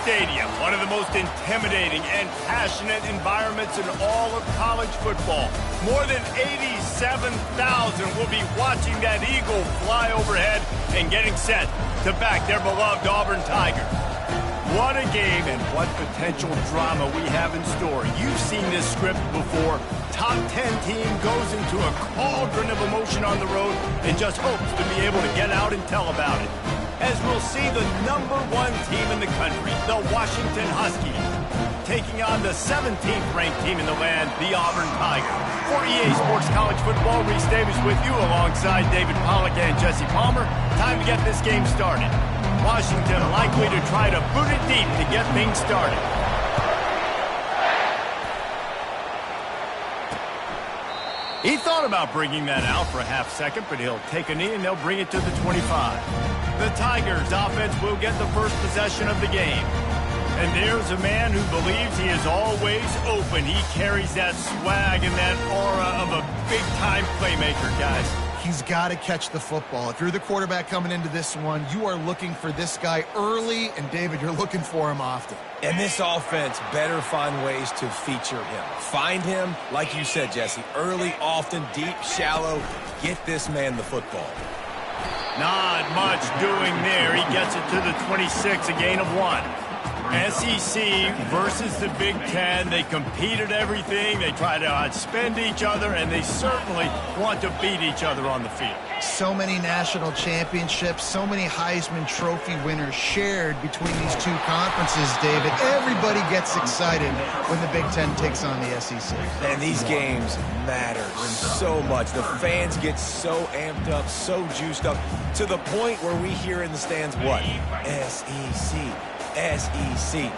Stadium, one of the most intimidating and passionate environments in all of college football. More than 87,000 will be watching that eagle fly overhead and getting set to back their beloved Auburn Tigers. What a game and what potential drama we have in store. You've seen this script before. Top 10 team goes into a cauldron of emotion on the road and just hopes to be able to get out and tell about it. As we'll see the #1 team in the country, the Washington Huskies, taking on the 17th ranked team in the land, the Auburn Tigers. For EA Sports College Football, Reese Davis with you alongside David Pollack and Jesse Palmer. Time to get this game started. Washington likely to try to boot it deep to get things started. He thought about bringing that out for a half second, but he'll take a knee and they'll bring it to the 25. The Tigers offense will get the first possession of the game. And there's a man who believes he is always open. He carries that swag and that aura of a big-time playmaker, guys. He's got to catch the football. If you're the quarterback coming into this one, you are looking for this guy early, and David, you're looking for him often. And this offense better find ways to feature him. Find him, like you said, Jesse, early, often, deep, shallow. Get this man the football. Not much doing there. He gets it to the 26, a gain of 1. SEC versus the Big Ten. They compete at everything. They try to outspend each other, and they certainly want to beat each other on the field. So many national championships, so many Heisman Trophy winners shared between these two conferences, David. Everybody gets excited when the Big Ten takes on the SEC. And these games matter so much. The fans get so amped up, so juiced up, to the point where we hear in the stands, what? SEC. SEC.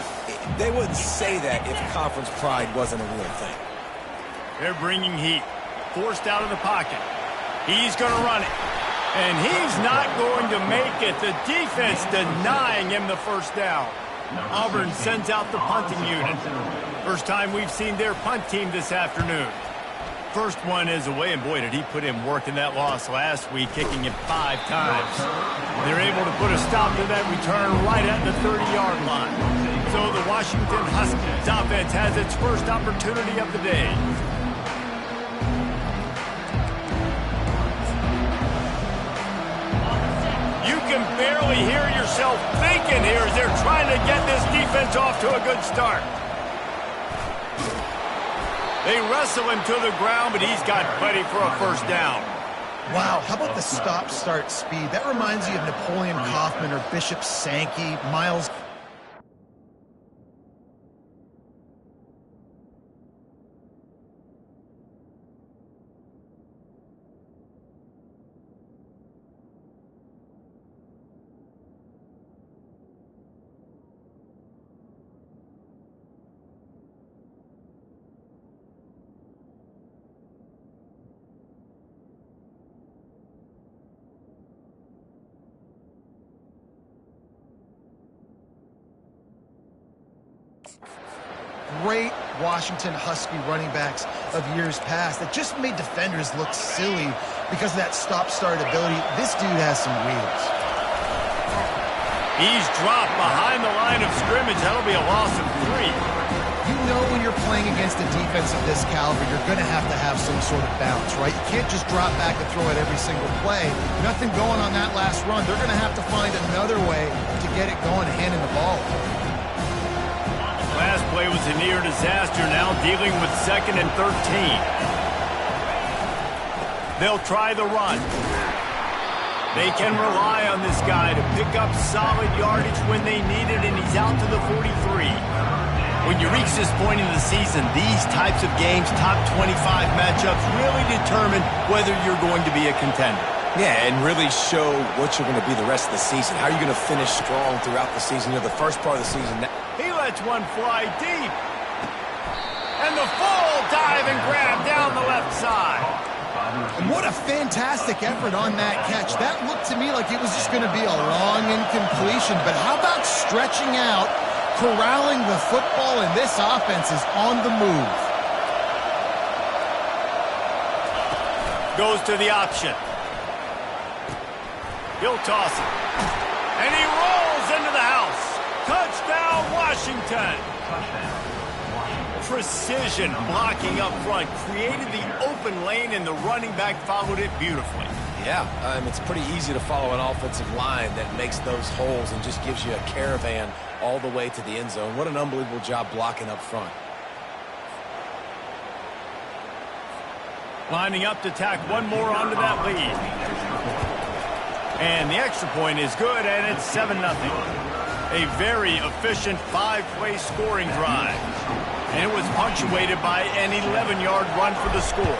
They wouldn't say that if conference pride wasn't a real thing. They're bringing heat. Forced out of the pocket. He's going to run it. And he's not going to make it. The defense denying him the first down. Auburn sends out the punting unit. First time we've seen their punt team this afternoon. First one is away, and boy, did he put in work in that loss last week, kicking it 5 times. They're able to put a stop to that return right at the 30-yard line. So the Washington Huskies offense has its first opportunity of the day. You can barely hear yourself thinking here as they're trying to get this defense off to a good start. They wrestle him to the ground, but he's got plenty for a first down. Wow, how about the stop-start speed? That reminds you of Napoleon Kaufman or Bishop Sankey, Miles. Great Washington Husky running backs of years past that just made defenders look silly because of that stop-start ability. This dude has some wheels. He's dropped behind the line of scrimmage. That'll be a loss of 3. You know when you're playing against a defense of this caliber, you're going to have some sort of balance, right? You can't just drop back and throw it every single play. Nothing going on that last run. They're going to have to find another way to get it going, handing the ball. Last play was a near disaster, now dealing with 2nd and 13. They'll try the run. They can rely on this guy to pick up solid yardage when they need it, and he's out to the 43. When you reach this point in the season, these types of games, top 25 matchups, really determine whether you're going to be a contender. Yeah, and really show what you're going to be the rest of the season. How are you going to finish strong throughout the season? You know, the first part of the season. He lets one fly deep. And the full dive and grab down the left side. And what a fantastic effort on that catch. That looked to me like it was just going to be a long incompletion. But how about stretching out, corralling the football, and this offense is on the move. Goes to the option. He'll toss it. And he rolls into the house. Touchdown, Washington. Precision blocking up front created the open lane, and the running back followed it beautifully. Yeah, it's pretty easy to follow an offensive line that makes those holes and just gives you a caravan all the way to the end zone. What an unbelievable job blocking up front. Lining up to tack one more onto that lead. And the extra point is good, and it's 7-0. A very efficient 5-play scoring drive. And it was punctuated by an 11-yard run for the score.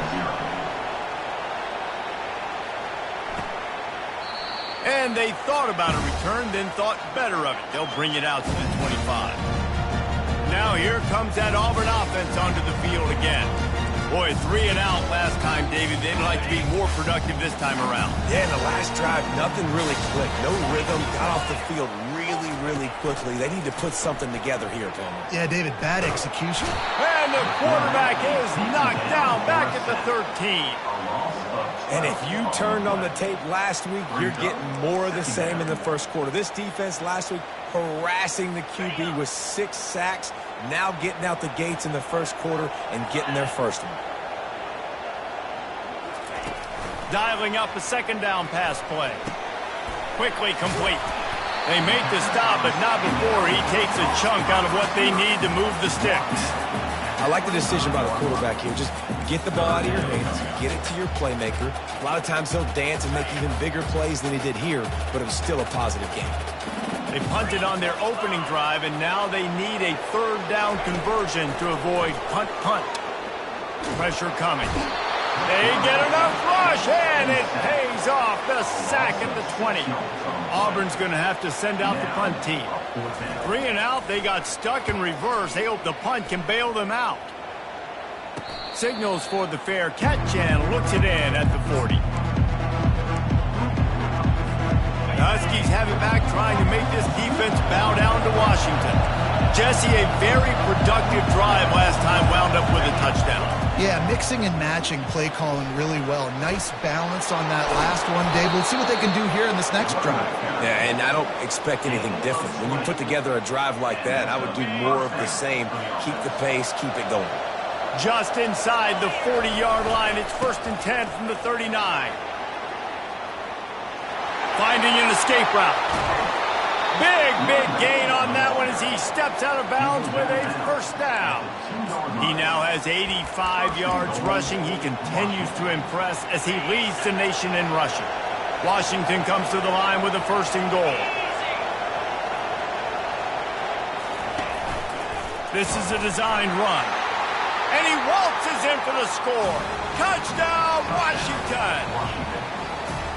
And they thought about a return, then thought better of it. They'll bring it out to the 25. Now here comes that Auburn offense onto the field again. Boy, 3 and out last time, David. They'd like to be more productive this time around. Yeah, in the last drive, nothing really clicked. No rhythm. Got off the field really quickly. They need to put something together here, Palmer. Yeah, David, bad execution. And the quarterback is knocked down back at the 13. And if you turned on the tape last week, you're getting more of the same in the first quarter. This defense last week harassing the QB with 6 sacks, now getting out the gates in the first quarter and getting their first one. Dialing up a second down pass play. Quickly complete. They make the stop, but not before he takes a chunk out of what they need to move the sticks. I like the decision by the quarterback here. Just get the ball out of your hands, get it to your playmaker. A lot of times he'll dance and make even bigger plays than he did here, but it was still a positive game. They punted on their opening drive, and now they need a third down conversion to avoid punt. Pressure coming. They get enough rush, and it pays off. The sack at the 20. Auburn's going to have to send out the punt team. 3 and out, they got stuck in reverse. They hope the punt can bail them out. Signals for the fair catch and looks it in at the 40. The Huskies have it back, trying to make this defense bow down to Washington. Jesse, a very productive drive last time, wound up with a touchdown. Yeah, mixing and matching play calling really well. Nice balance on that last one, Dave. We'll see what they can do here in this next drive. Yeah, and I don't expect anything different. When you put together a drive like that, I would do more of the same. Keep the pace, keep it going. Just inside the 40-yard line, it's 1st and 10 from the 39. Finding an escape route. Big gain on that one as he steps out of bounds with a first down. He now has 85 yards rushing. He continues to impress as he leads the nation in rushing. Washington comes to the line with a 1st and goal. This is a designed run. And he waltzes in for the score. Touchdown, Washington!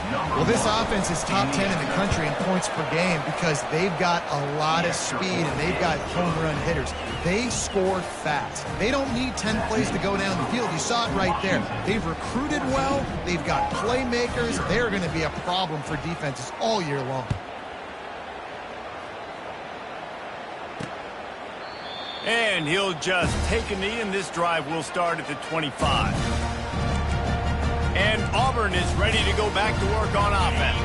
Well, this offense is top 10 in the country in points per game because they've got a lot of speed and they've got home run hitters. They score fast. They don't need 10 plays to go down the field. You saw it right there. They've recruited well. They've got playmakers. They're going to be a problem for defenses all year long. And he'll just take a knee, and this drive will start at the 25. And Auburn is ready to go back to work on offense.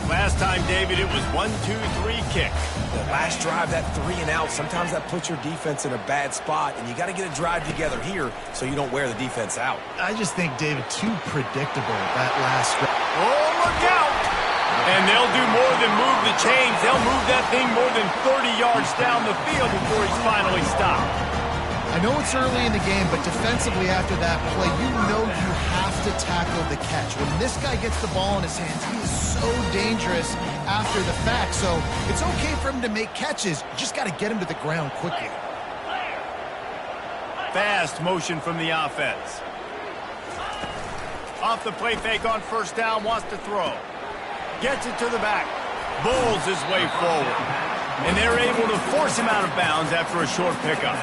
Last time, David, it was 1-2-3 kick. The last drive, that 3 and out, sometimes that puts your defense in a bad spot, and you got to get a drive together here so you don't wear the defense out. I just think, David, too predictable, that last drive. Oh, look out! And they'll do more than move the chains. They'll move that thing more than 30 yards down the field before he's finally stopped. I know it's early in the game, but defensively after that play, you know you have to tackle the catch. When this guy gets the ball in his hands, he is so dangerous after the fact. So it's okay for him to make catches. You just got to get him to the ground quickly. Fast motion from the offense. Off the play fake on 1st down, wants to throw. Gets it to the back. Bulls his way forward. And they're able to force him out of bounds after a short pickup.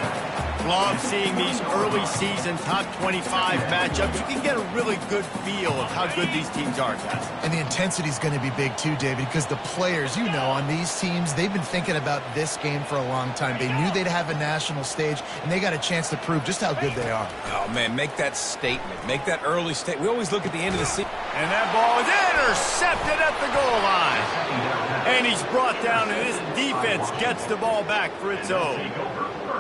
Love seeing these early season top 25 matchups. You can get a really good feel of how good these teams are, guys. And the intensity is going to be big too, David, because the players, you know, on these teams, they've been thinking about this game for a long time. They knew they'd have a national stage, and they got a chance to prove just how good they are. Oh, man, make that statement. Make that early statement. We always look at the end of the season. And that ball is intercepted at the goal line. And he's brought down, and his defense gets the ball back for its own.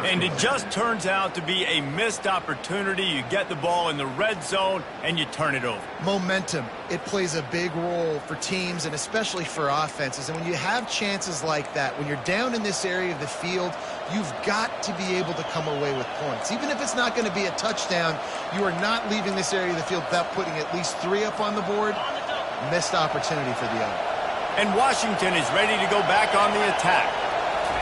And it just turns out to be a missed opportunity. You get the ball in the red zone, and you turn it over. Momentum, it plays a big role for teams and especially for offenses. And when you have chances like that, when you're down in this area of the field, you've got to be able to come away with points. Even if it's not going to be a touchdown, you are not leaving this area of the field without putting at least 3 up on the board. Missed opportunity for the other. And Washington is ready to go back on the attack.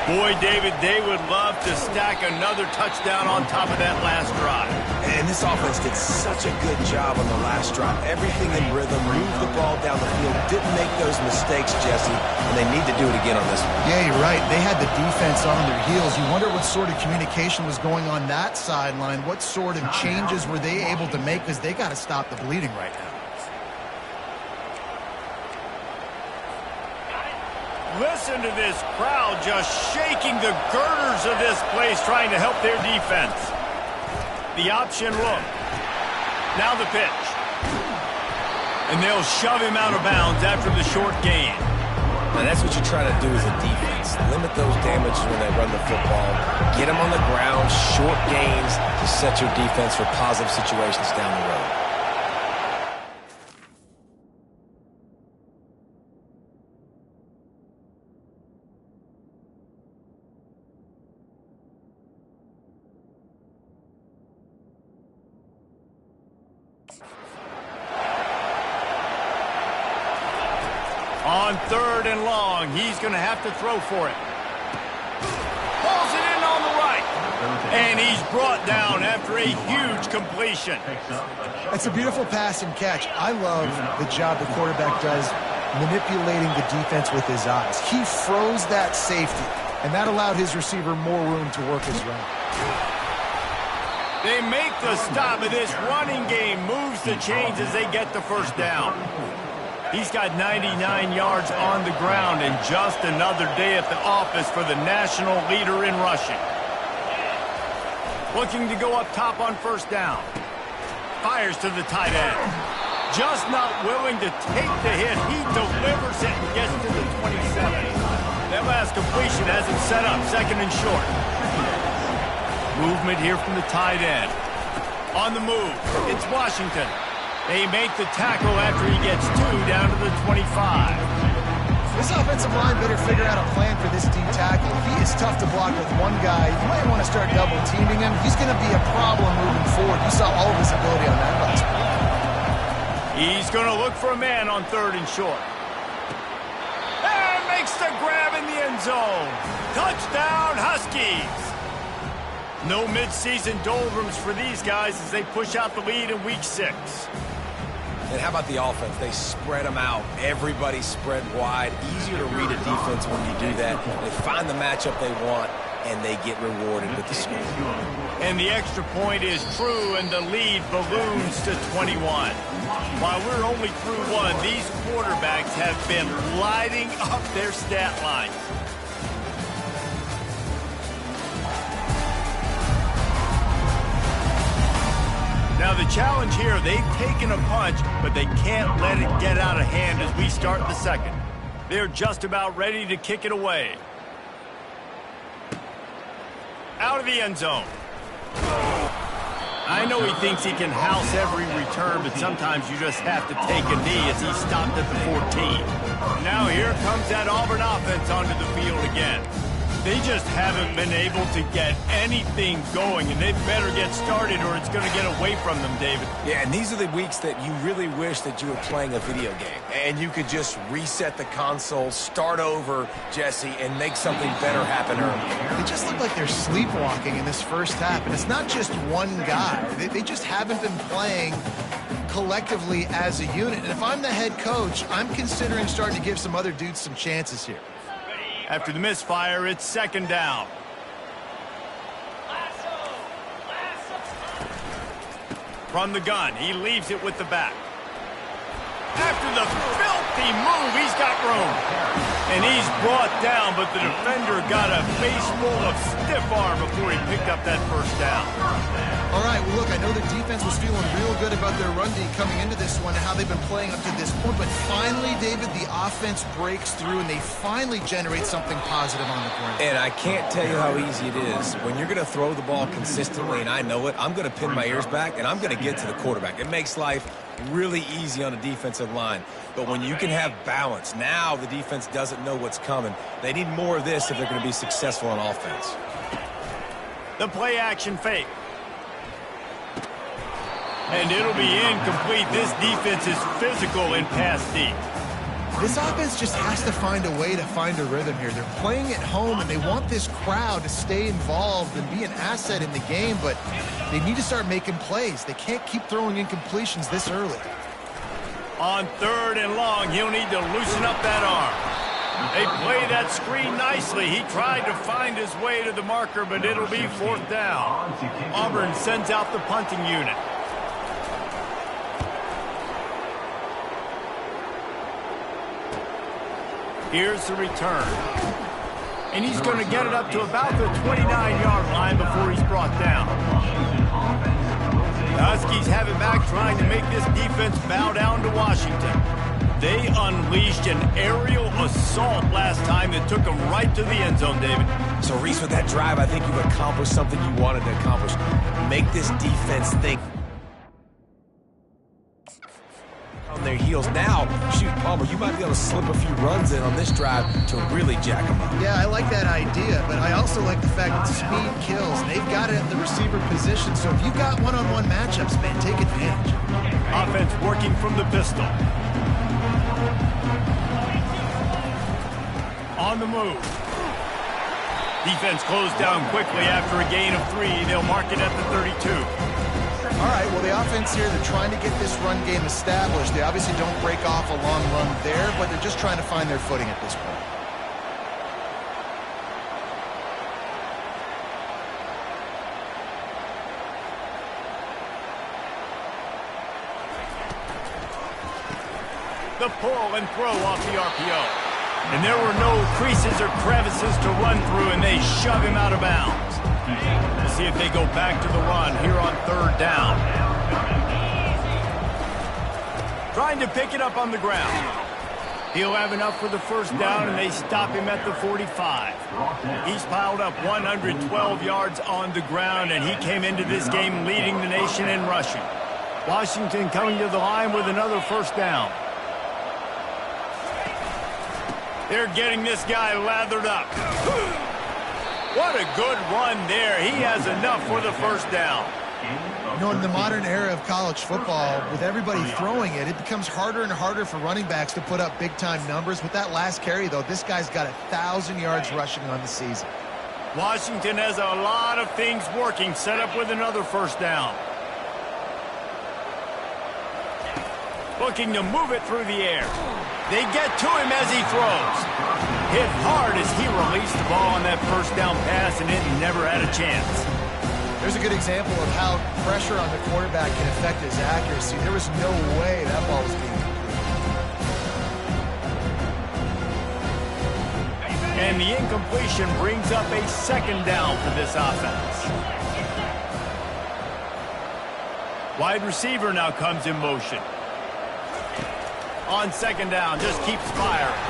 Boy, David, they would love to stack another touchdown on top of that last drive. And this offense did such a good job on the last drive. Everything in rhythm, moved the ball down the field, didn't make those mistakes, Jesse, and they need to do it again on this one. Yeah, you're right. They had the defense on their heels. You wonder what sort of communication was going on that sideline. What sort of changes were they able to make, because they got to stop the bleeding right now. Listen to this crowd just shaking the girders of this place, trying to help their defense. The option look. Now the pitch. And they'll shove him out of bounds after the short gain. Now that's what you try to do as a defense. Limit those damages when they run the football. Get them on the ground, short gains to set your defense for positive situations down the road. On 3rd and long, he's going to have to throw for it. Pulls it in on the right. And he's brought down after a huge completion. It's a beautiful pass and catch. I love the job the quarterback does manipulating the defense with his eyes. He froze that safety, and that allowed his receiver more room to work his route. They make the stop, and this running game moves the chains as they get the first down. He's got 99 yards on the ground, and just another day at the office for the national leader in rushing. Looking to go up top on first down. Fires to the tight end. Just not willing to take the hit. He delivers it and gets to the 27. That last completion has him set up, 2nd and short. Movement here from the tight end. On the move, it's Washington. They make the tackle after he gets 2 down to the 25. This offensive line better figure out a plan for this D tackle. He is tough to block with one guy. You might want to start double teaming him. He's going to be a problem moving forward. You saw all of his ability on that last play. He's going to look for a man on 3rd and short. And makes the grab in the end zone. Touchdown, Huskies. No midseason doldrums for these guys as they push out the lead in Week 6. And how about the offense? They spread them out. Everybody spread wide. Easier to read a defense when you do that. They find the matchup they want, and they get rewarded with the score. And the extra point is true, and the lead balloons to 21. While we're only through 1, these quarterbacks have been lighting up their stat lines. Now the challenge here, they've taken a punch, but they can't let it get out of hand as we start the second. They're just about ready to kick it away. Out of the end zone. I know he thinks he can house every return, but sometimes you just have to take a knee as he stopped at the 14. Now here comes that Auburn offense onto the field again. They just haven't been able to get anything going, and they better get started or it's going to get away from them, David. Yeah, and these are the weeks that you really wish that you were playing a video game, and you could just reset the console, start over, Jesse, and make something better happen early. They just look like they're sleepwalking in this first half, and it's not just one guy. They just haven't been playing collectively as a unit. And if I'm the head coach, I'm considering starting to give some other dudes some chances here. After the misfire, it's 2nd down. From the gun, he leaves it with the back. After the filthy move, he's got room. And he's brought down, but the defender got a face full of stiff arm before he picked up that first down. All right, well, look, I know the defense was feeling real good about their run D coming into this one and how they've been playing up to this point, but finally, David, the offense breaks through and they finally generate something positive on the ground. And I can't tell you how easy it is. When you're going to throw the ball consistently, and I know it, I'm going to pin my ears back, and I'm going to get to the quarterback. It makes life really easy on the defensive line. But when you can have balance, now the defense doesn't know what's coming. They need more of this if they're going to be successful on offense. The play-action fake. And it'll be incomplete. This defense is physical in pass deep. This offense just has to find a way to find a rhythm here. They're playing at home, and they want this crowd to stay involved and be an asset in the game, but they need to start making plays. They can't keep throwing incompletions this early. On 3rd and long, he'll need to loosen up that arm. They play that screen nicely. He tried to find his way to the marker, but it'll be 4th down. Auburn sends out the punting unit. Here's the return. And he's going to get it up to about the 29-yard line before he's brought down. The Huskies have it back, trying to make this defense bow down to Washington. They unleashed an aerial assault last time that took them right to the end zone, David. So, Reese, with that drive, I think you've accomplished something you wanted to accomplish. Make this defense think on their heels. Now, shoot, Palmer, you might be able to slip a few runs in on this drive to really jack them up. Yeah, I like that idea, but I also like the fact that speed kills. They've got it at the receiver position, so if you've got one-on-one matchups, man, take advantage. Offense working from the pistol. On the move. Defense closed down quickly after a gain of 3. They'll mark it at the 32. All right, well, the offense here, they're trying to get this run game established. They obviously don't break off a long run there, but they're just trying to find their footing at this point. The pull and throw off the RPO. And there were no creases or crevices to run through, and they shove him out of bounds. We'll see if they go back to the run here on 3rd down. Trying to pick it up on the ground. He'll have enough for the 1st down, and they stop him at the 45. He's piled up 112 yards on the ground, and he came into this game leading the nation in rushing. Washington coming to the line with another 1st down. They're getting this guy lathered up. What a good run there. He has enough for the 1st down. You know, in the modern era of college football, with everybody throwing it, it becomes harder and harder for running backs to put up big-time numbers. With that last carry, though, this guy's got 1,000 yards rushing on the season. Washington has a lot of things working, set up with another 1st down. Looking to move it through the air. They get to him as he throws. Hit hard as he released the ball on that 1st down pass, and it never had a chance. There's a good example of how pressure on the quarterback can affect his accuracy. There was no way that ball was being completed. And the incompletion brings up a 2nd down for this offense. Wide receiver now comes in motion. On 2nd down, just keeps firing.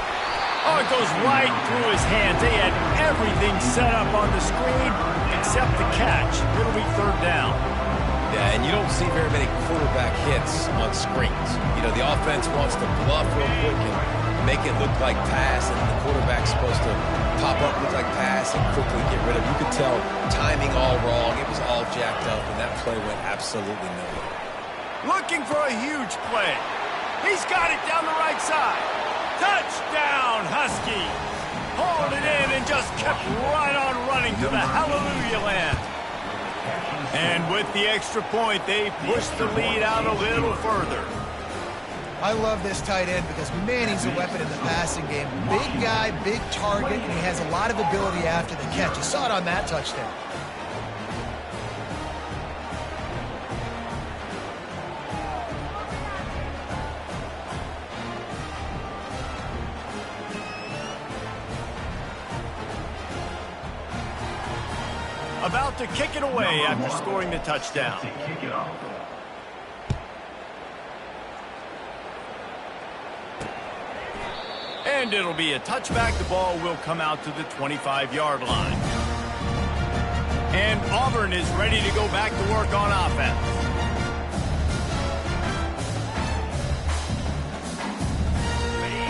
Oh, it goes right through his hands. They had everything set up on the screen except the catch. It'll be 3rd down. Yeah, and you don't see very many quarterback hits on screens. You know, the offense wants to bluff real quick and make it look like pass, and the quarterback's supposed to pop up, look like pass, and quickly get rid of it. You could tell timing all wrong. It was all jacked up, and that play went absolutely nowhere. Looking for a huge play. He's got it down the right side. Touchdown, Huskies. Hauled it in and just kept right on running to the hallelujah land. And with the extra point, they pushed the lead out a little further. I love this tight end because, man, he's a weapon in the passing game. Big guy, big target, and he has a lot of ability after the catch. You saw it on that touchdown. About to kick it away after scoring the touchdown. And it'll be a touchback. The ball will come out to the 25-yard line. And Auburn is ready to go back to work on offense.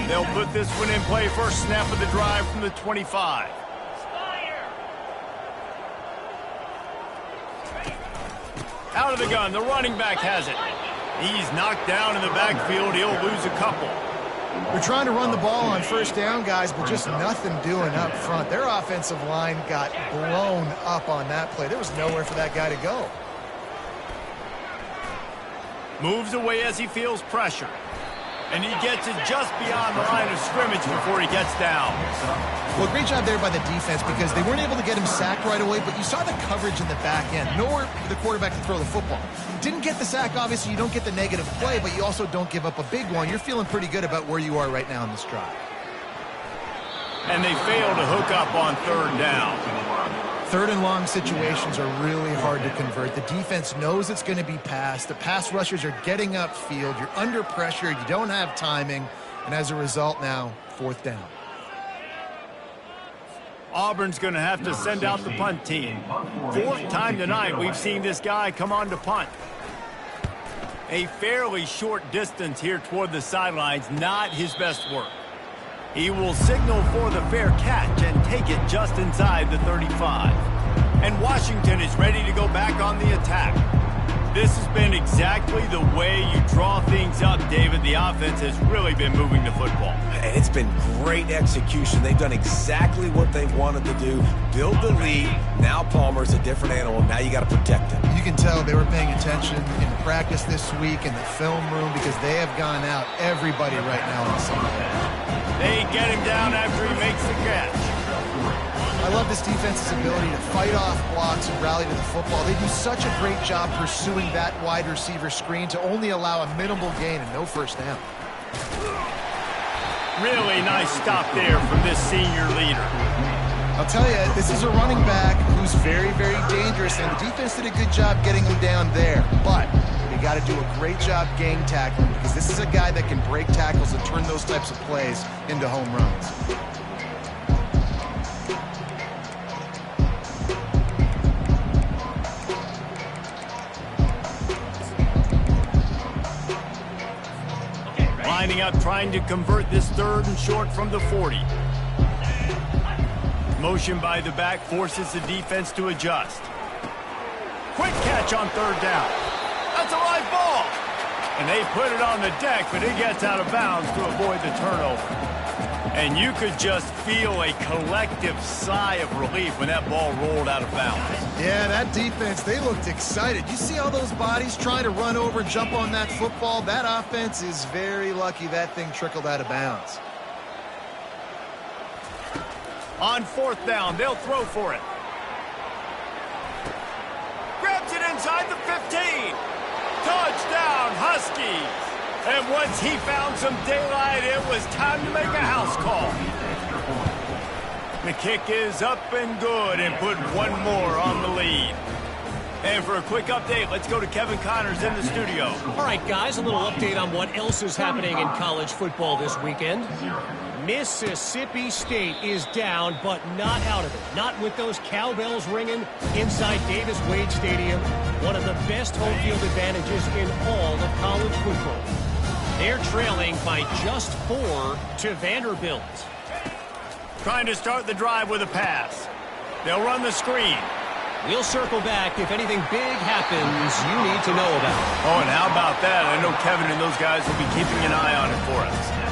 They'll put this one in play. First snap of the drive from the 25. Out of the gun, the running back has it. He's knocked down in the backfield. He'll lose a couple. They're trying to run the ball on first down, guys, but just nothing doing up front. Their offensive line got blown up on that play. There was nowhere for that guy to go. Moves away as he feels pressure. And he gets it just beyond the line of scrimmage before he gets down. Well, great job there by the defense because they weren't able to get him sacked right away, but you saw the coverage in the back end. Nowhere for the quarterback to throw the football. Didn't get the sack, obviously. You don't get the negative play, but you also don't give up a big one. You're feeling pretty good about where you are right now in this drive. And they fail to hook up on third down. Third and long situations are really hard to convert. The defense knows it's going to be passed. The pass rushers are getting upfield. You're under pressure. You don't have timing. And as a result now, fourth down. Auburn's going to have to send out the punt team. Fourth time tonight we've seen this guy come on to punt. A fairly short distance here toward the sidelines, not his best work. He will signal for the fair catch and take it just inside the 35. And Washington is ready to go back on the attack. This has been exactly the way you draw things up, David. The offense has really been moving the football. And it's been great execution. They've done exactly what they wanted to do. Build the lead. Now Palmer's a different animal. Now you got to protect him. You can tell they were paying attention in practice this week in the film room because they have gone out everybody right now on the side. They get him down after he makes the catch. I love this defense's ability to fight off blocks and rally to the football. They do such a great job pursuing that wide receiver screen to only allow a minimal gain and no first down. Really nice stop there from this senior leader. I'll tell you, this is a running back who's very, very dangerous, and the defense did a good job getting him down there. But you got to do a great job gang tackling because this is a guy that can break tackles and turn those types of plays into home runs. Lining up, trying to convert this third and short from the 40. Motion by the back forces the defense to adjust. Quick catch on third down. That's a live ball. And they put it on the deck, but it gets out of bounds to avoid the turnover. And you could just feel a collective sigh of relief when that ball rolled out of bounds. Yeah, that defense, they looked excited. You see all those bodies trying to run over, jump on that football? That offense is very lucky that thing trickled out of bounds. On fourth down, they'll throw for it. Grabs it inside the 15. Touchdown, Huskies. And once he found some daylight, it was time to make a house call. The kick is up and good and put one more on the lead. And for a quick update, let's go to Kevin Connors in the studio. All right, guys, a little update on what else is happening in college football this weekend. Mississippi State is down, but not out of it. Not with those cowbells ringing inside Davis-Wade Stadium, one of the best home field advantages in all of college football. They're trailing by just 4 to Vanderbilt. Trying to start the drive with a pass. They'll run the screen. We'll circle back if anything big happens you need to know about. Oh, and how about that? I know Kevin and those guys will be keeping an eye on it for us.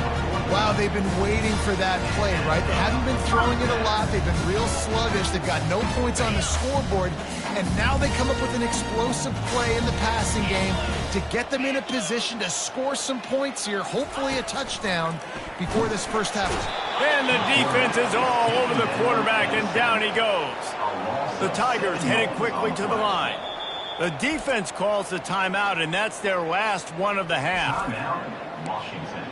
Wow, they've been waiting for that play, right? They haven't been throwing it a lot. They've been real sluggish. They've got no points on the scoreboard. And now they come up with an explosive play in the passing game to get them in a position to score some points here, hopefully a touchdown before this first half. And the defense is all over the quarterback, and down he goes. The Tigers headed quickly to the line. The defense calls the timeout, and that's their last one of the half. Washington.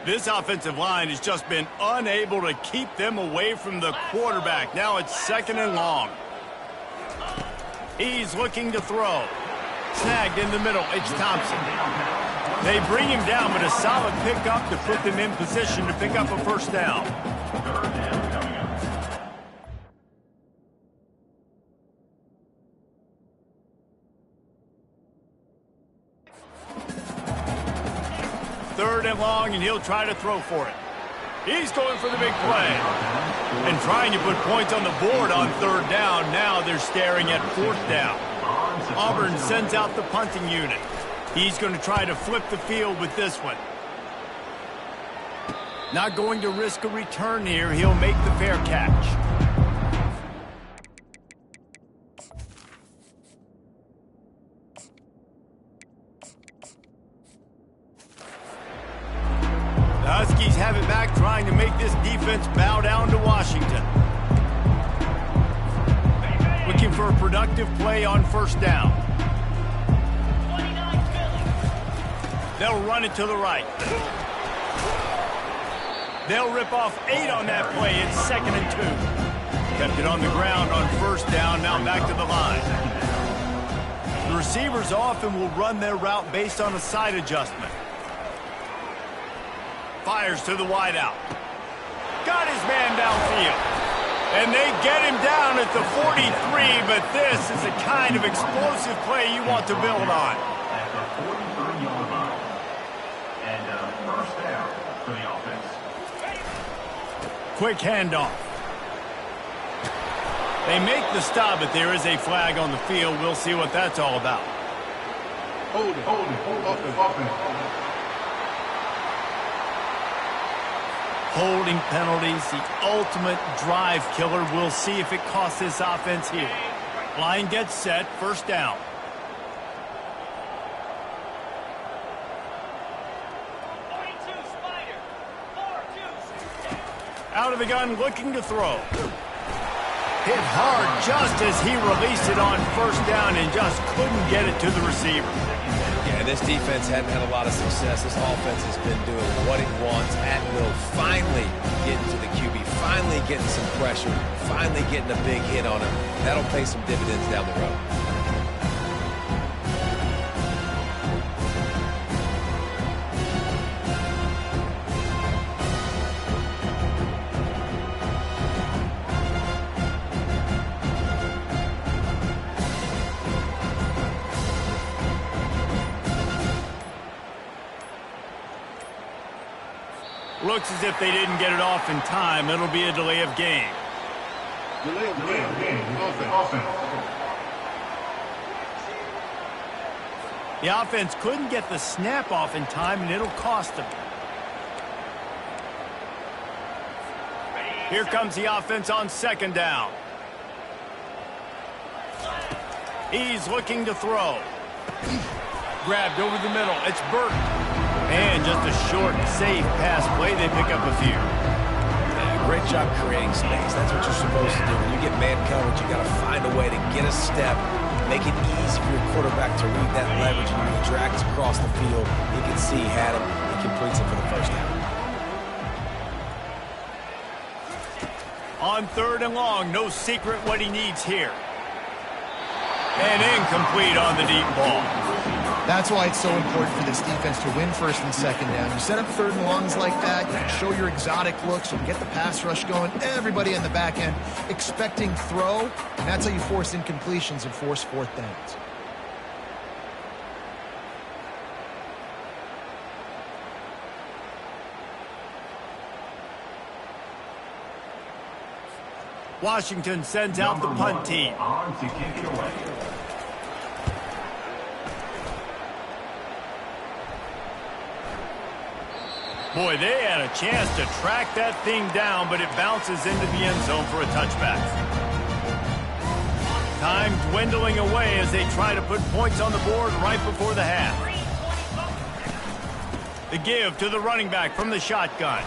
This offensive line has just been unable to keep them away from the quarterback. Now it's 2nd and long. He's looking to throw. Snagged in the middle. It's Thompson. They bring him down, but a solid pickup to put them in position to pick up a first down. Third and long, and he'll try to throw for it. He's going for the big play. And trying to put points on the board on 3rd down. Now they're staring at 4th down. Auburn sends out the punting unit. He's going to try to flip the field with this one. Not going to risk a return here. He'll make the fair catch. The Huskies have it back, trying to make this defense bow down to Washington. Looking for a productive play on 1st down. They'll run it to the right. They'll rip off 8 on that play. It's 2nd and 2. Kept it on the ground on 1st down, now back to the line. The receivers often will run their route based on a side adjustment. Fires to the wideout. Got his man downfield. And they get him down at the 43, but this is the kind of explosive play you want to build on. At the 43-yard line. And first down for the offense. Quick handoff. They make the stop, but there is a flag on the field. We'll see what that's all about. Hold it. Offense. Holding penalties, the ultimate drive killer. We'll see if it costs this offense here. Line gets set, 1st down. Out of the gun, looking to throw. Hit hard just as he released it on 1st down and just couldn't get it to the receiver. Yeah, this defense hadn't had a lot of success. This offense has been doing what it wants at will. Finally getting to the QB, finally getting some pressure, finally getting a big hit on him. That'll pay some dividends down the road. Looks as if they didn't get it off in time. It'll be a delay of game. Delay of game. Offense. The offense couldn't get the snap off in time, and it'll cost them. Here comes the offense on 2nd down. He's looking to throw. Grabbed over the middle. It's Burton. And just a short, safe pass play. They pick up a few. Great job creating space. That's what you're supposed to do. When you get man coverage, you got to find a way to get a step, make it easy for your quarterback to read that leverage, and when he drags across the field, he can see he had him. He completes it for the 1st down. On 3rd and long, no secret what he needs here. And incomplete on the deep ball. That's why it's so important for this defense to win 1st and 2nd down. You set up 3rd and longs like that, you can show your exotic looks, you can get the pass rush going, everybody in the back end expecting throw, and that's how you force incompletions and force 4th downs. Washington sends out the punt team. On to kick it away. Boy, they had a chance to track that thing down, but it bounces into the end zone for a touchback. Time dwindling away as they try to put points on the board right before the half. The give to the running back from the shotgun.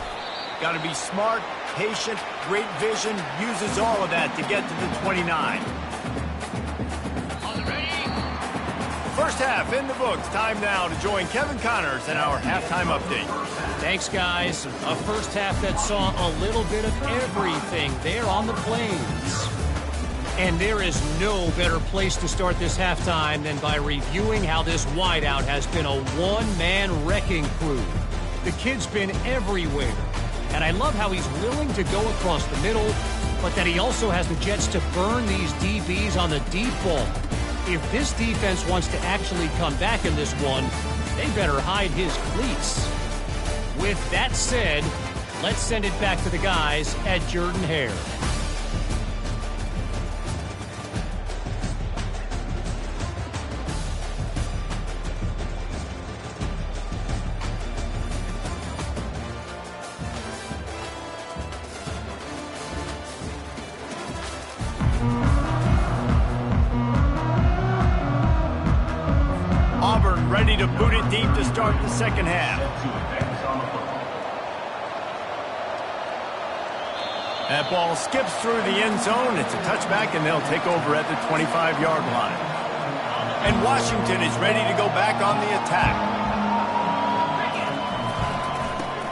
Got to be smart, patient, great vision, uses all of that to get to the 29. First half in the books. Time now to join Kevin Connors in our halftime update. Thanks, guys. A first half that saw a little bit of everything there on the Plains. And there is no better place to start this halftime than by reviewing how this wideout has been a one-man wrecking crew. The kid's been everywhere. And I love how he's willing to go across the middle, but that he also has the jets to burn these DBs on the deep ball. If this defense wants to actually come back in this one, they better hide his cleats. With that said, let's send it back to the guys at Jordan-Hare. Auburn ready to boot it deep to start the second half. That ball skips through the end zone. It's a touchback, and they'll take over at the 25-yard line. And Washington is ready to go back on the attack.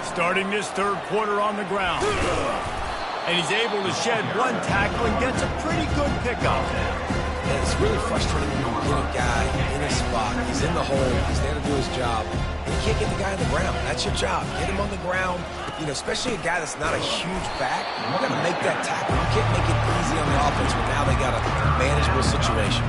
Starting this third quarter on the ground. And he's able to shed one tackle and gets a pretty good pickup. And it's really frustrating when you get a guy in his spot. He's in the hole. He's there to do his job. And you can't get the guy on the ground. That's your job. Get him on the ground. You know, especially a guy that's not a huge back. You got to make that tackle. You can't make it easy on the offense, but now they got a manageable situation.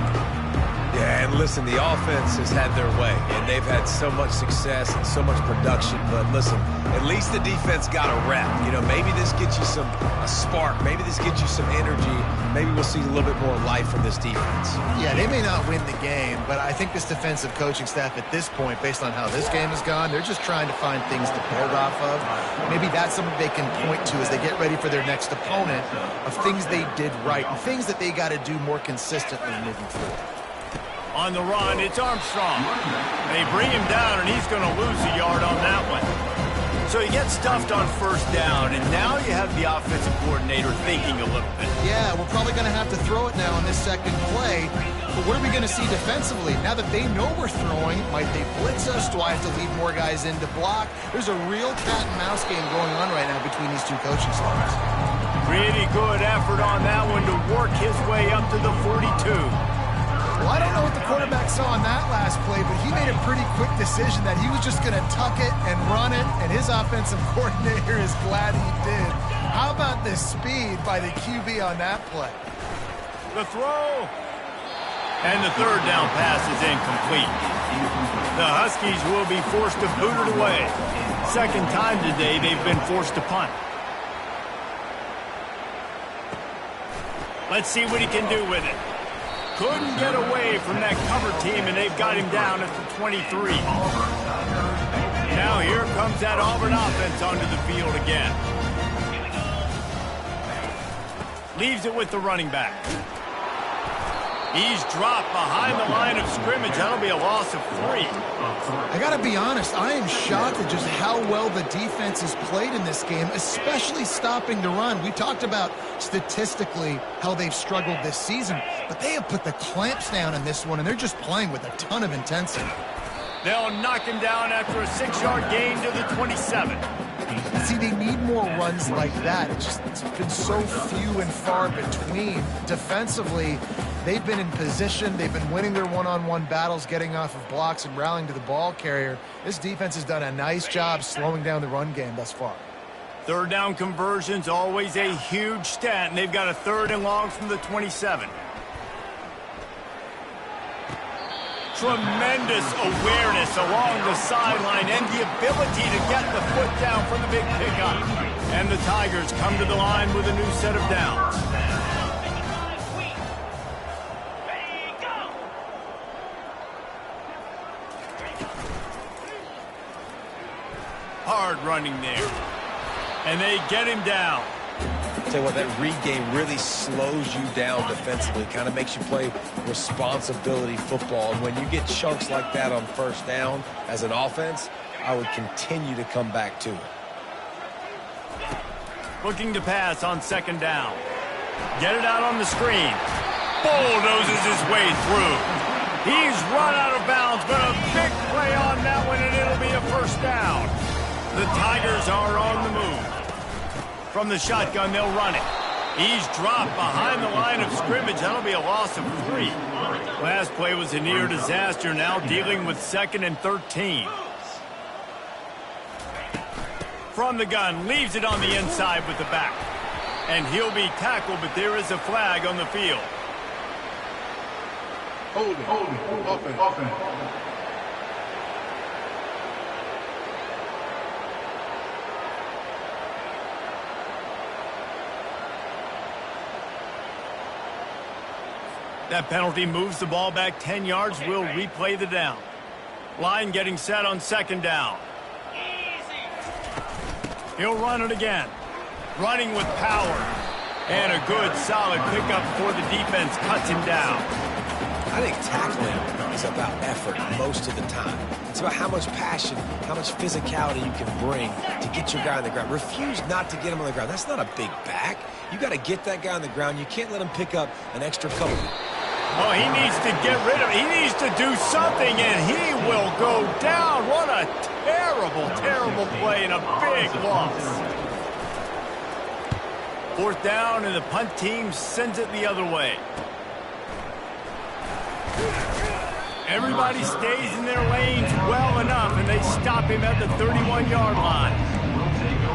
Yeah, and listen, the offense has had their way, and they've had so much success and so much production. But listen, at least the defense got a rep. You know, maybe this gets you a spark. Maybe this gets you some energy. Maybe we'll see a little bit more life from this defense. Yeah, they may not win the game, but I think this defensive coaching staff at this point, based on how this game has gone, they're just trying to find things to build off of. Maybe that's something they can point to as they get ready for their next opponent of things they did right and things that they got to do more consistently moving forward. On the run, it's Armstrong. They bring him down, and he's going to lose a yard on that one. So he gets stuffed on first down, and now you have the offensive coordinator thinking a little bit. Yeah, we're probably going to have to throw it now on this second play. But what are we going to see defensively? Now that they know we're throwing, might they blitz us? Do I have to lead more guys in to block? There's a real cat and mouse game going on right now between these two coaching staffs. Really good effort on that one to work his way up to the 42. Well, I don't know what the quarterback saw on that last play, but he made a pretty quick decision that he was just going to tuck it and run it, and his offensive coordinator is glad he did. How about the speed by the QB on that play? The throw. And the third down pass is incomplete. The Huskies will be forced to boot it away. Second time today they've been forced to punt. Let's see what he can do with it. Couldn't get away from that cover team, and they've got him down at the 23. Now here comes that Auburn offense onto the field again. Leaves it with the running back. He's dropped behind the line of scrimmage. That'll be a loss of 3. I got to be honest, I am shocked at just how well the defense has played in this game, especially stopping the run. We talked about statistically how they've struggled this season, but they have put the clamps down in this one, and they're just playing with a ton of intensity. They'll knock him down after a 6-yard gain to the 27. See, they need more runs like that. It's been so few and far between. Defensively, they've been in position. They've been winning their one-on-one battles, getting off of blocks and rallying to the ball carrier. This defense has done a nice job slowing down the run game thus far. Third down conversion's always a huge stat, and they've got a 3rd and long from the 27. Tremendous awareness along the sideline and the ability to get the foot down for the big pickup. And the Tigers come to the line with a new set of downs. Hard running there. And they get him down. Tell you what, that read game really slows you down defensively, kind of makes you play responsibility football. And when you get chunks like that on first down as an offense, I would continue to come back to it. Looking to pass on 2nd down. Get it out on the screen. Bulldozes his way through. He's run out of bounds, but a big play on that one, and it'll be a first down. The Tigers are on the move. From the shotgun, they'll run it. He's dropped behind the line of scrimmage. That'll be a loss of 3. Last play was a near disaster, now dealing with 2nd and 13. From the gun, leaves it on the inside with the back. And he'll be tackled, but there is a flag on the field. Hold it. Offense. That penalty moves the ball back 10 yards. We'll replay the down. Line getting set on 2nd down. He'll run it again. Running with power. And a good, solid pickup before the defense cuts him down. I think tackling is about effort most of the time. It's about how much passion, how much physicality you can bring to get your guy on the ground. Refuse not to get him on the ground. That's not a big back. You got to get that guy on the ground. You can't let him pick up an extra couple. Oh, he needs to get rid of it. He needs to do something, and he will go down. What a terrible, terrible play and a big loss. 4th down, and the punt team sends it the other way. Everybody stays in their lanes well enough, and they stop him at the 31-yard line.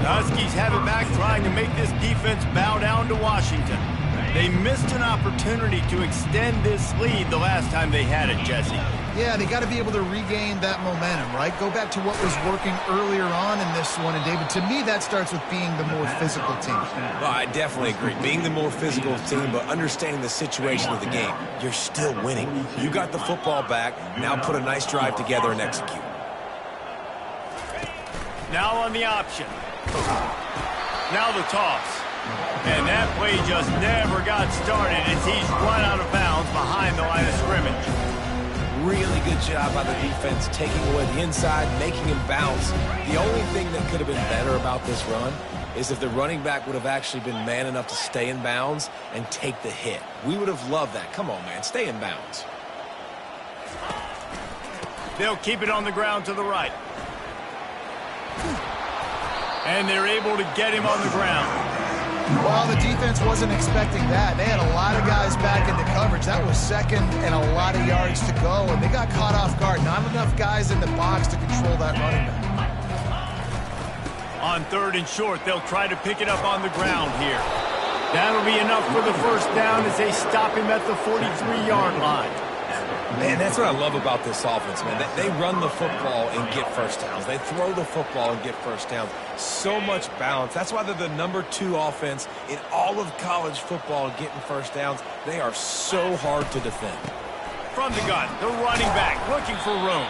The Huskies have it back, trying to make this defense bow down to Washington. They missed an opportunity to extend this lead the last time they had it, Jesse. Yeah, they got to be able to regain that momentum, right? Go back to what was working earlier on in this one. And, David, to me, that starts with being the more physical team. Well, I definitely agree. Being the more physical team, but understanding the situation of the game. You're still winning. You got the football back. Now put a nice drive together and execute. Now on the option. Now the toss. And that play just never got started as he's run out of bounds behind the line of scrimmage. Really good job by the defense taking away the inside, making him bounce. The only thing that could have been better about this run is if the running back would have actually been man enough to stay in bounds and take the hit. We would have loved that. Come on, man. Stay in bounds. They'll keep it on the ground to the right. And they're able to get him on the ground. Well, the defense wasn't expecting that. They had a lot of guys back into coverage. That was 2nd and a lot of yards to go, and they got caught off guard. Not enough guys in the box to control that running back. On 3rd and short, they'll try to pick it up on the ground here. That'll be enough for the first down as they stop him at the 43-yard line. Man, that's what I love about this offense, man. They run the football and get first downs. They throw the football and get first downs. So much balance. That's why they're the #2 offense in all of college football getting first downs. They are so hard to defend. From the gun, the running back looking for room.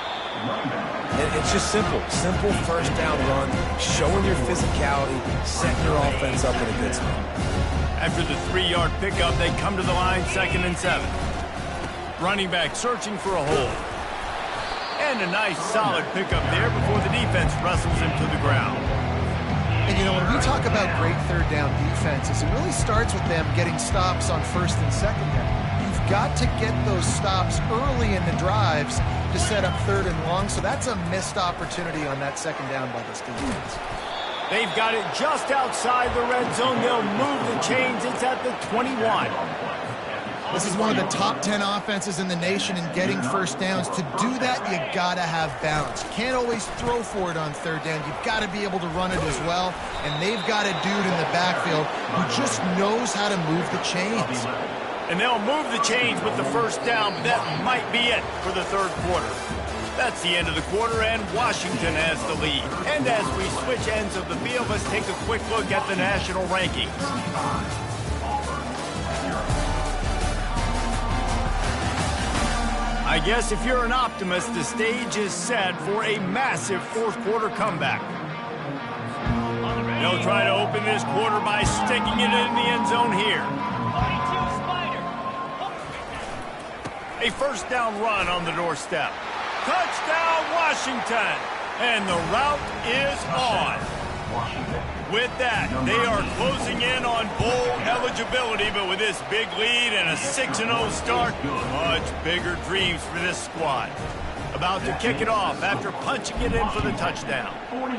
It's just simple. Simple first down run, showing your physicality, setting your offense up in a good spot. After the 3-yard pickup, they come to the line 2nd and 7. Running back searching for a hole. And a nice solid pickup there before the defense wrestles him to the ground. And, you know, when we talk about great 3rd down defenses, it really starts with them getting stops on 1st and 2nd down. You've got to get those stops early in the drives to set up 3rd and long, so that's a missed opportunity on that 2nd down by this defense. They've got it just outside the red zone. They'll move the chains. It's at the 21. This is one of the top 10 offenses in the nation in getting first downs. To do that, you got to have balance. You can't always throw for it on 3rd down. You've got to be able to run it as well. And they've got a dude in the backfield who just knows how to move the chains. And they'll move the chains with the first down, but that might be it for the 3rd quarter. That's the end of the quarter, and Washington has the lead. And as we switch ends of the field, let's take a quick look at the national rankings. I guess if you're an optimist, the stage is set for a massive 4th quarter comeback. They'll try to open this quarter by sticking it in the end zone here. A first down run on the doorstep. Touchdown, Washington! And the route is on. Washington. With that, they are closing in on bowl eligibility, but with this big lead and a 6-0 start, much bigger dreams for this squad. About to kick it off after punching it in for the touchdown. 42,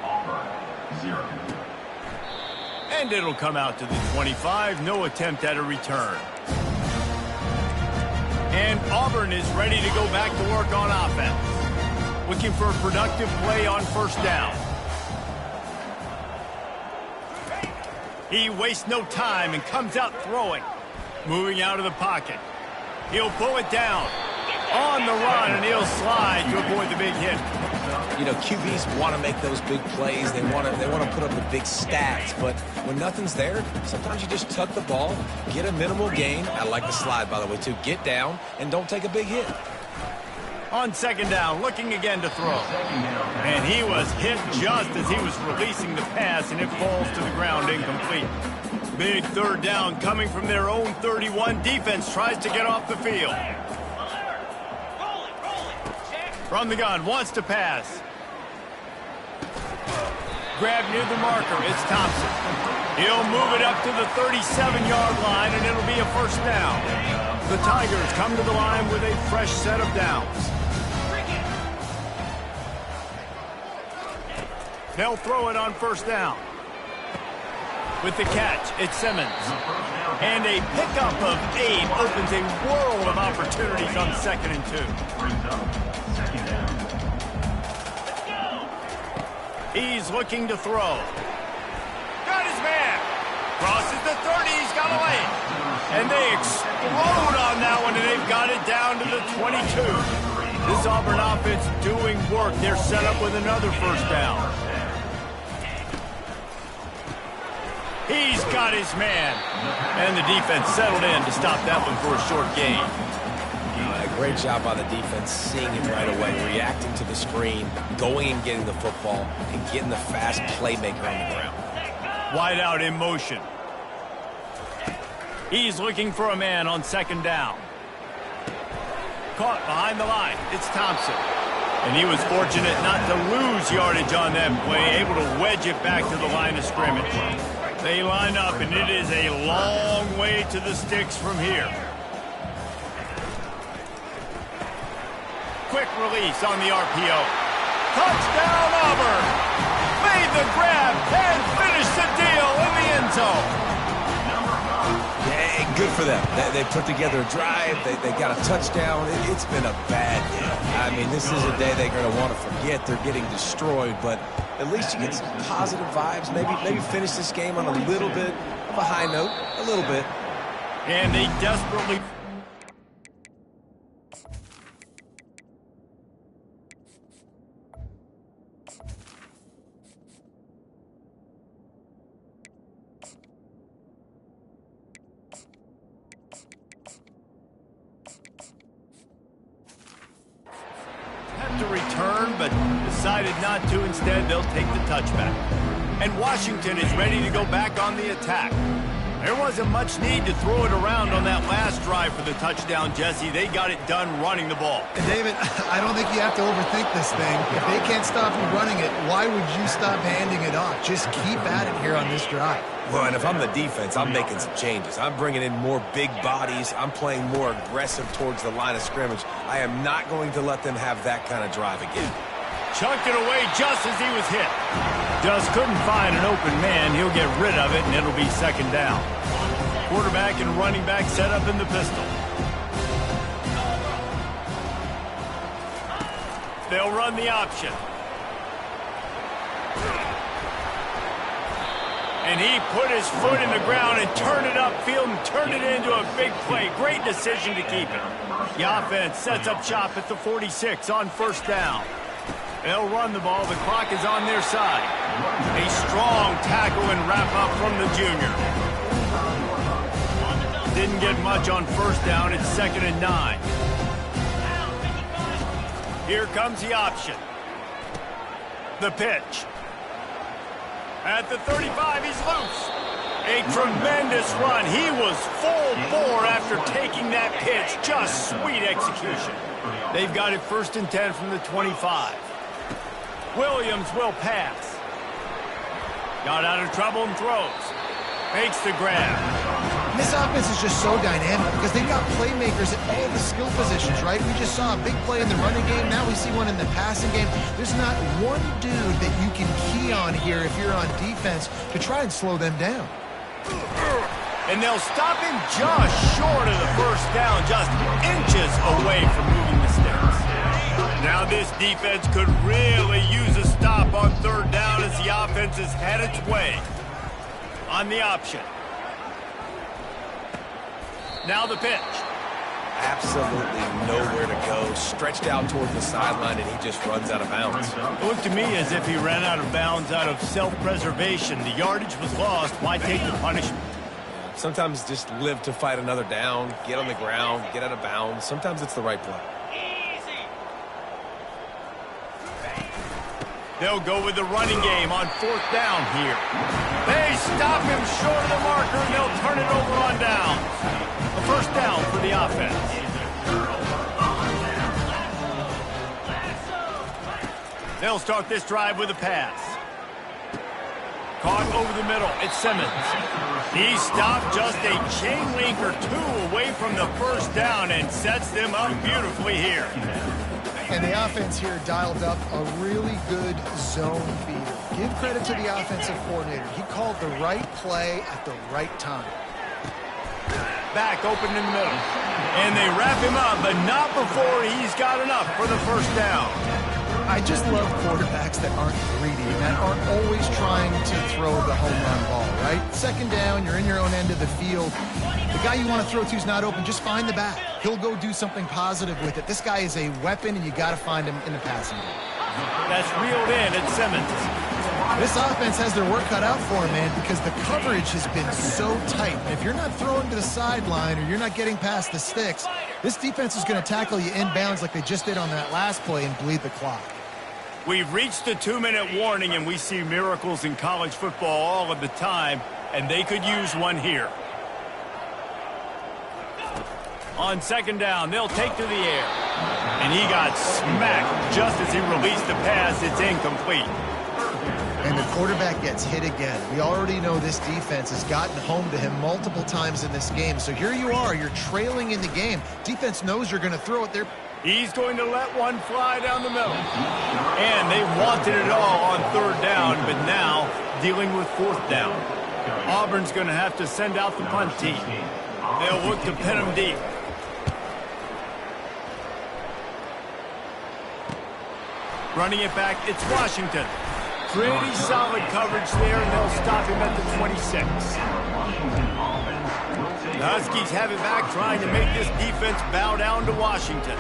Auburn, 0. And it'll come out to the 25, no attempt at a return. And Auburn is ready to go back to work on offense. Looking for a productive play on first down. He wastes no time and comes out throwing. Moving out of the pocket. He'll pull it down. On the run, and he'll slide to avoid the big hit. You know, QBs want to make those big plays. They want to put up the big stats. But when nothing's there, sometimes you just tuck the ball, get a minimal gain. I like the slide, by the way, too. Get down and don't take a big hit. On second down, looking again to throw. And he was hit just as he was releasing the pass, and it falls to the ground incomplete. Big third down coming from their own 31. Defense tries to get off the field. From the gun, wants to pass. Grab near the marker, it's Thompson. He'll move it up to the 37-yard line, and it'll be a first down. The Tigers come to the line with a fresh set of downs. They'll throw it on first down. With the catch, it's Simmons. And a pickup of 8 opens a world of opportunities on 2nd and 2. He's looking to throw. Got his man. Crosses the 30. He's got away. And they explode on that one, and they've got it down to the 22. This Auburn offense doing work. They're set up with another first down. He's got his man. And the defense settled in to stop that one for a short gain. Great job by the defense, seeing him right away, reacting to the screen, going and getting the football, and getting the fast playmaker on the ground. Wide out in motion. He's looking for a man on second down. Caught behind the line. It's Thompson. And he was fortunate not to lose yardage on that play, able to wedge it back to the line of scrimmage. They line up, and it is a long way to the sticks from here. Quick release on the RPO. Touchdown, Auburn! Made the grab and finished the deal in the end zone. Yeah, good for them. They put together a drive. They got a touchdown. It's been a bad day. I mean, this is a day they're going to want to forget. They're getting destroyed, but at least you get some positive vibes. Maybe finish this game on a little bit of a high note. A little bit. And they desperately... to return, but decided not to. Instead, they'll take the touchback. And Washington is ready to go back on the attack. There wasn't much need to throw it around on that last drive for the touchdown, Jesse. They got it done running the ball. And David, I don't think you have to overthink this thing. If they can't stop you running it, why would you stop handing it off? Just keep at it here on this drive. Well, and if I'm the defense, I'm making some changes. I'm bringing in more big bodies. I'm playing more aggressive towards the line of scrimmage. I am not going to let them have that kind of drive again. Chunked it away just as he was hit. Just couldn't find an open man. He'll get rid of it, and it'll be second down. Quarterback and running back set up in the pistol. They'll run the option. And he put his foot in the ground and turned it upfield and turned it into a big play. Great decision to keep it. The offense sets up shop at the 46 on first down. They'll run the ball. The clock is on their side. A strong tackle and wrap up from the junior. Didn't get much on first down. It's 2nd and 9. Here comes the option. The pitch. At the 35, he's loose. A tremendous run. He was full bore after taking that pitch. Just sweet execution. They've got it 1st and 10 from the 25. Williams will pass. Got out of trouble and throws. Makes the grab. This offense is just so dynamic because they've got playmakers at all the skill positions, right? We just saw a big play in the running game. Now we see one in the passing game. There's not one dude that you can key on here if you're on defense to try and slow them down. And they'll stop him just short of the first down, just inches away from moving the sticks. Now this defense could really use a stop on third down as the offense has had its way. On the option. Now the pitch. Absolutely nowhere to go. Stretched out towards the sideline, and he just runs out of bounds. It looked to me as if he ran out of bounds out of self-preservation. The yardage was lost. Why take the punishment? Sometimes just live to fight another down, get on the ground, get out of bounds. Sometimes it's the right play. They'll go with the running game on fourth down here. They stop him short of the marker, and they'll turn it over on down. A first down for the offense. They'll start this drive with a pass. Caught over the middle. It's Simmons. He stopped just a chain link or two away from the first down and sets them up beautifully here. And the offense here dialed up a really good zone beat. Give credit to the offensive coordinator. He called the right play at the right time. Back open in the middle. And they wrap him up, but not before he's got enough for the first down. I just love quarterbacks that aren't greedy, that aren't always trying to throw the home run ball, right? Second down, you're in your own end of the field. The guy you want to throw to is not open. Just find the back. He'll go do something positive with it. This guy is a weapon, and you got to find him in the passing game. That's reeled in at Simmons. This offense has their work cut out for him, man, because the coverage has been so tight. And if you're not throwing to the sideline or you're not getting past the sticks, this defense is going to tackle you inbounds like they just did on that last play and bleed the clock. We've reached the 2-minute warning, and we see miracles in college football all of the time, and they could use one here. On second down, they'll take to the air. And he got smacked just as he released the pass. It's incomplete. And the quarterback gets hit again. We already know this defense has gotten home to him multiple times in this game. So here you are, you're trailing in the game. Defense knows you're going to throw it there. He's going to let one fly down the middle. And they wanted it all on third down, but now dealing with fourth down. Auburn's going to have to send out the punt team. They'll look to pin him deep. Running it back, it's Washington. Pretty solid coverage there, and they'll stop him at the 26. The Huskies have it back, trying to make this defense bow down to Washington.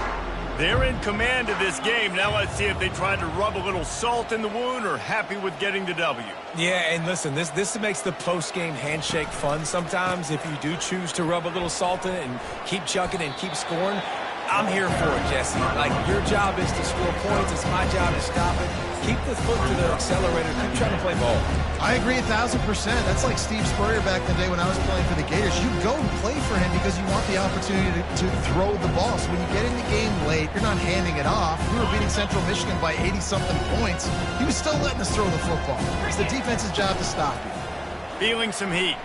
They're in command of this game. Now let's see if they try to rub a little salt in the wound or happy with getting the W. Yeah, and listen, this makes the post-game handshake fun sometimes. If you do choose to rub a little salt in it and keep chucking and keep scoring, I'm here for it, Jesse. Like, your job is to score points. It's my job to stop it. Keep the foot to the accelerator. Keep trying to play ball. I agree 1,000%. That's like Steve Spurrier back in the day when I was playing for the Gators. You go and play for him because you want the opportunity to throw the ball. So when you get in the game late, you're not handing it off. We were beating Central Michigan by 80-something points. He was still letting us throw the football. It's the defense's job to stop you. Feeling some heat.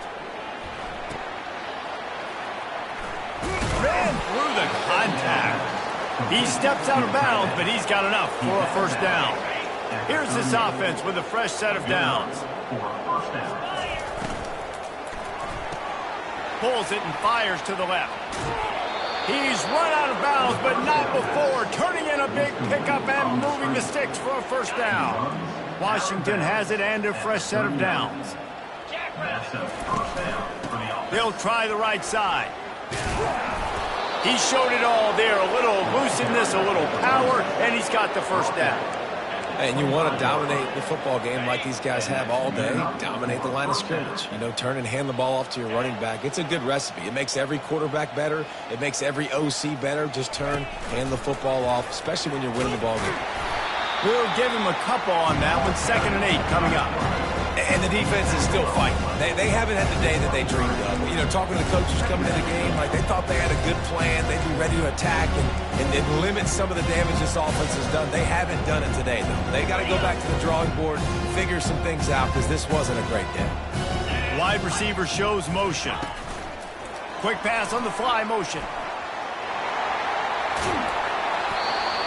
Ran through the contact. He steps out of bounds, but he's got enough for a first down. Here's this offense with a fresh set of downs. Pulls it and fires to the left. He's run out of bounds, but not before. Turning in a big pickup and moving the sticks for a first down. Washington has it and a fresh set of downs. They'll try the right side. He showed it all there. A little elusiveness, a little power, and he's got the first down. And you want to dominate the football game like these guys have all day. Dominate the line of scrimmage. You know, turn and hand the ball off to your running back. It's a good recipe. It makes every quarterback better. It makes every OC better. Just turn, hand the football off, especially when you're winning the ball game. We'll give him a couple on that one. 2nd and 8 coming up. And And the defense is still fighting. They haven't had the day that they dreamed of. You know, talking to the coaches coming into the game, like they thought they had a good plan. They'd be ready to attack and limit some of the damage this offense has done. They haven't done it today, though. They got to go back to the drawing board, figure some things out, because this wasn't a great day. Wide receiver shows motion. Quick pass on the fly motion.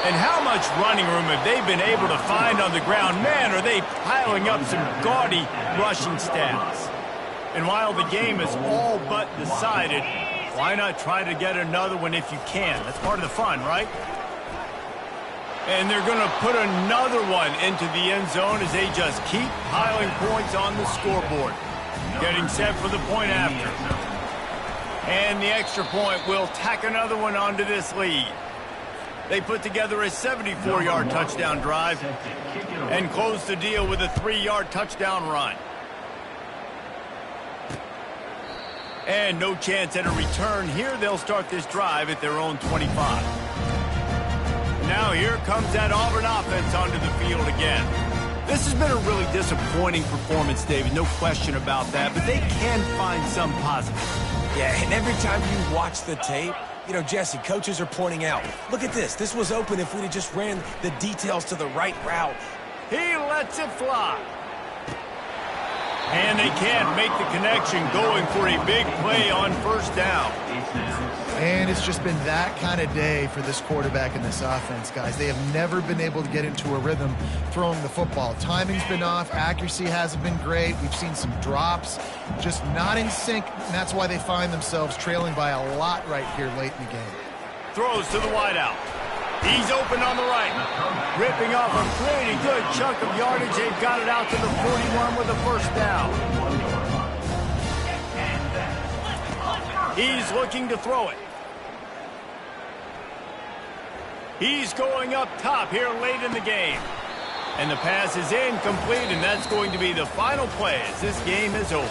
And how much running room have they been able to find on the ground? Man, are they piling up some gaudy rushing stats. And while the game is all but decided, why not try to get another one if you can? That's part of the fun, right? And they're going to put another one into the end zone as they just keep piling points on the scoreboard. Getting set for the point after. And the extra point will tack another one onto this lead. They put together a 74-yard touchdown drive and close the deal with a 3-yard touchdown run. And no chance at a return here. They'll start this drive at their own 25. Now here comes that Auburn offense onto the field again. This has been a really disappointing performance, David. No question about that, but they can find some positive. Yeah, and every time you watch the tape, you know, Jesse, coaches are pointing out, look at this. This was open if we'd have just ran the details to the right route. He lets it fly. And they can't make the connection, going for a big play on first down. And it's just been that kind of day for this quarterback and this offense, guys. They have never been able to get into a rhythm throwing the football. Timing's been off. Accuracy hasn't been great. We've seen some drops, just not in sync. And that's why they find themselves trailing by a lot right here late in the game. Throws to the wideout. He's open on the right. Ripping off a pretty good chunk of yardage. They've got it out to the 41 with a first down. He's looking to throw it. He's going up top here late in the game. And the pass is incomplete, and that's going to be the final play as this game is over.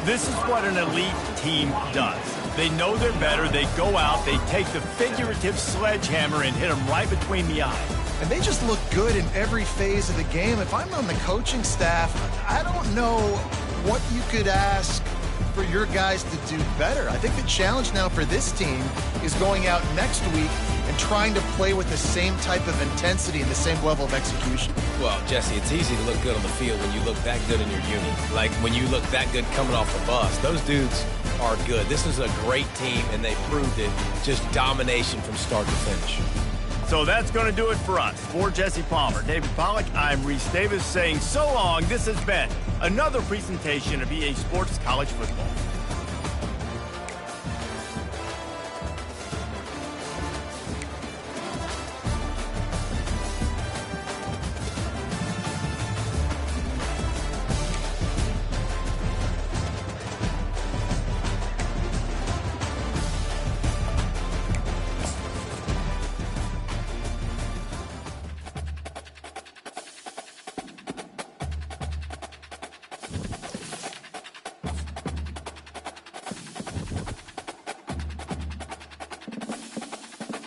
This is what an elite team does. They know they're better. They go out. They take the figurative sledgehammer and hit them right between the eyes. And they just look good in every phase of the game. If I'm on the coaching staff, I don't know what you could ask for your guys to do better. I think the challenge now for this team is going out next week and trying to play with the same type of intensity and the same level of execution. Well, Jesse, it's easy to look good on the field when you look that good in your uni. Like when you look that good coming off the bus. Those dudes are good. This is a great team, and they proved it. Just domination from start to finish. So that's going to do it for us. For Jesse Palmer, David Pollack, I'm Reese Davis saying so long. This has been another presentation of EA Sports College Football.